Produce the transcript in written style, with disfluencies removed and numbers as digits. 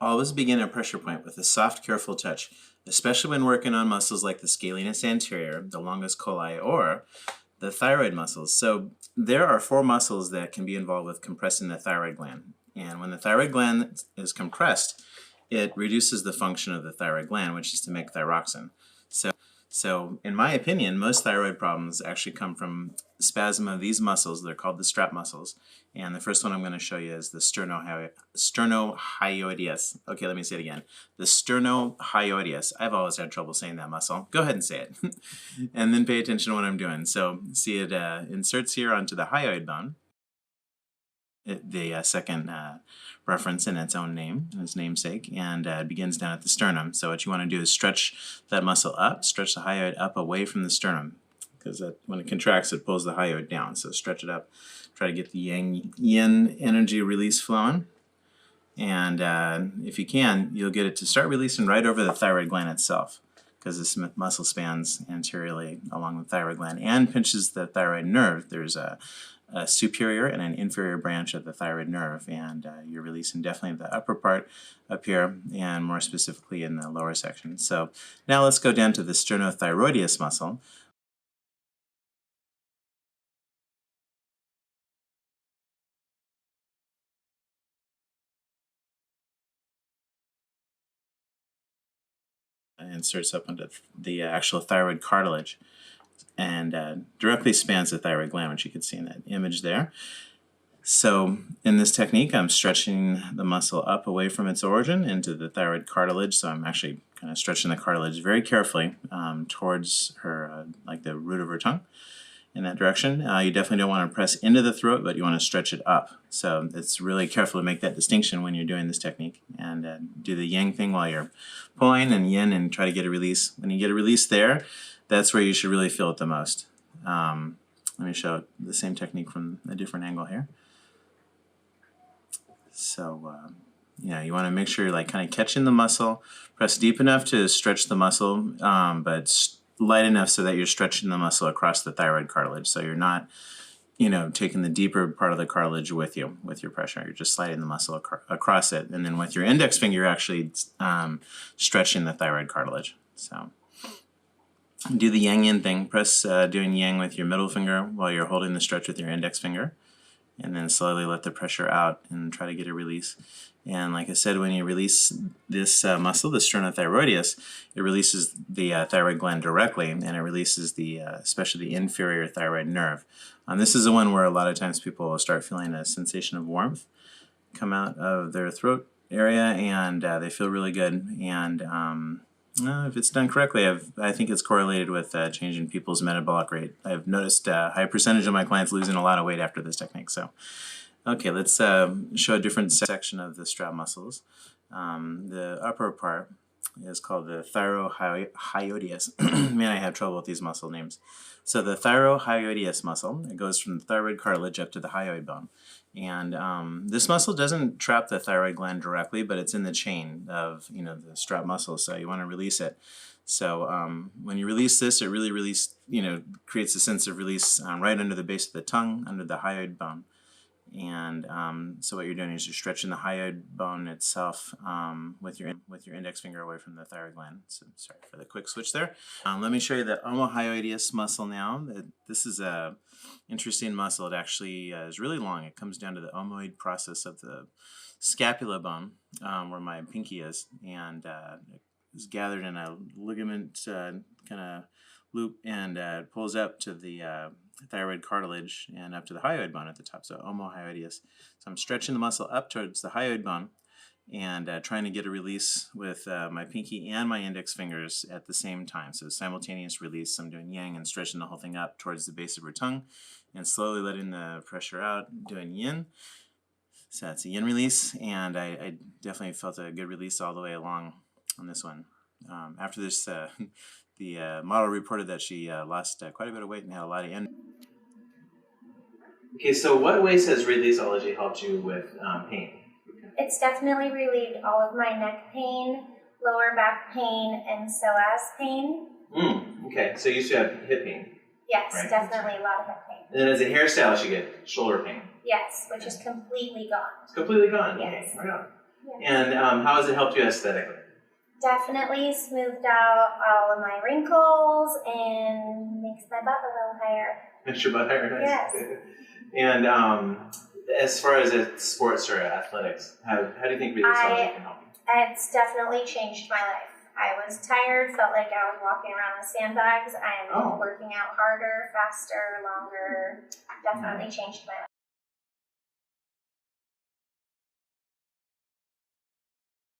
Always begin at pressure point with a soft, careful touch, especially when working on muscles like the scalenus anterior, the longus colli, or the thyroid muscles. So there are 4 muscles that can be involved with compressing the thyroid gland. And when the thyroid gland is compressed, it reduces the function of the thyroid gland, which is to make thyroxine. So in my opinion, most thyroid problems actually come from spasm of these muscles. They're called the strap muscles. And the first one I'm going to show you is the sternohyoideus. Okay, let me say it again. The sternohyoideus. I've always had trouble saying that muscle. Go ahead and say it. And then pay attention to what I'm doing. So see it inserts here onto the hyoid bone. The second reference in its own name, its namesake, and it begins down at the sternum. So what you want to do is stretch that muscle up, stretch the hyoid up away from the sternum, because when it contracts, it pulls the hyoid down. So stretch it up, try to get the yin energy release flowing, and if you can, you'll get it to start releasing right over the thyroid gland itself, because this muscle spans anteriorly along the thyroid gland and pinches the thyroid nerve. There's a superior and an inferior branch of the thyroid nerve, and you're releasing definitely the upper part up here, and more specifically in the lower section. So now let's go down to the sternothyroideus muscle. It inserts up into the actual thyroid cartilage and directly spans the thyroid gland, which you can see in that image there. So in this technique, I'm stretching the muscle up away from its origin into the thyroid cartilage. So I'm actually kind of stretching the cartilage very carefully towards her, like the root of her tongue in that direction. You definitely don't want to press into the throat, but you want to stretch it up. So it's really careful to make that distinction when you're doing this technique, and do the yang thing while you're pulling, and yin, and try to get a release. When you get a release there, that's where you should really feel it the most. Let me show the same technique from a different angle here. So, you want to make sure you're like kind of catching the muscle, press deep enough to stretch the muscle, but light enough so that you're stretching the muscle across the thyroid cartilage. So you're not, taking the deeper part of the cartilage with you, with your pressure. You're just sliding the muscle across it. And then with your index finger, you're actually stretching the thyroid cartilage. So do the yang yin thing. Press doing yang with your middle finger while you're holding the stretch with your index finger. And then slowly let the pressure out and try to get a release. And like I said, when you release this muscle, the sternothyroideus, it releases the thyroid gland directly, and it releases especially the inferior thyroid nerve. This is the one where a lot of times people will start feeling a sensation of warmth come out of their throat area, and they feel really good. And if it's done correctly, I think it's correlated with changing people's metabolic rate. I've noticed a high percentage of my clients losing a lot of weight after this technique. So, okay, let's show a different section of the strap muscles. The upper part is called the thyrohyoideus. Man, I have trouble with these muscle names. So the thyrohyoideus muscle, it goes from the thyroid cartilage up to the hyoid bone. And this muscle doesn't trap the thyroid gland directly, but it's in the chain of the strap muscle, so you want to release it. So when you release this, it really creates a sense of release right under the base of the tongue, under the hyoid bone. And so what you're doing is you're stretching the hyoid bone itself with your index finger away from the thyroid gland. So sorry for the quick switch there. Let me show you the omohyoideus muscle now. This is a interesting muscle. It actually is really long. It comes down to the omoid process of the scapula bone, where my pinky is, and it is gathered in a ligament kind of loop, and it pulls up to the thyroid cartilage and up to the hyoid bone at the top, so omohyoideus. So I'm stretching the muscle up towards the hyoid bone and trying to get a release with my pinky and my index fingers at the same time. So simultaneous release. I'm doing yang and stretching the whole thing up towards the base of her tongue and slowly letting the pressure out, doing yin. So that's a yin release, and I definitely felt a good release all the way along on this one. After this, the model reported that she lost quite a bit of weight and had a lot of energy. Okay, so what ways has Releasology helped you with pain? It's definitely relieved all of my neck pain, lower back pain, and psoas pain. Okay, so you used to have hip pain? Yes, right? Definitely a lot of hip pain. And then as a hairstylist, you get shoulder pain? Yes, which is completely gone. It's completely gone? Yes. Okay, right on. And how has it helped you aesthetically? Definitely smoothed out all of my wrinkles and makes my butt a little higher. Makes your butt higher, nice. Yes. And as far as sports or athletics, how do you think Releasology can help you? It's definitely changed my life. I was tired, felt like I was walking around with sandbags. I am working out harder, faster, longer. Definitely changed my life.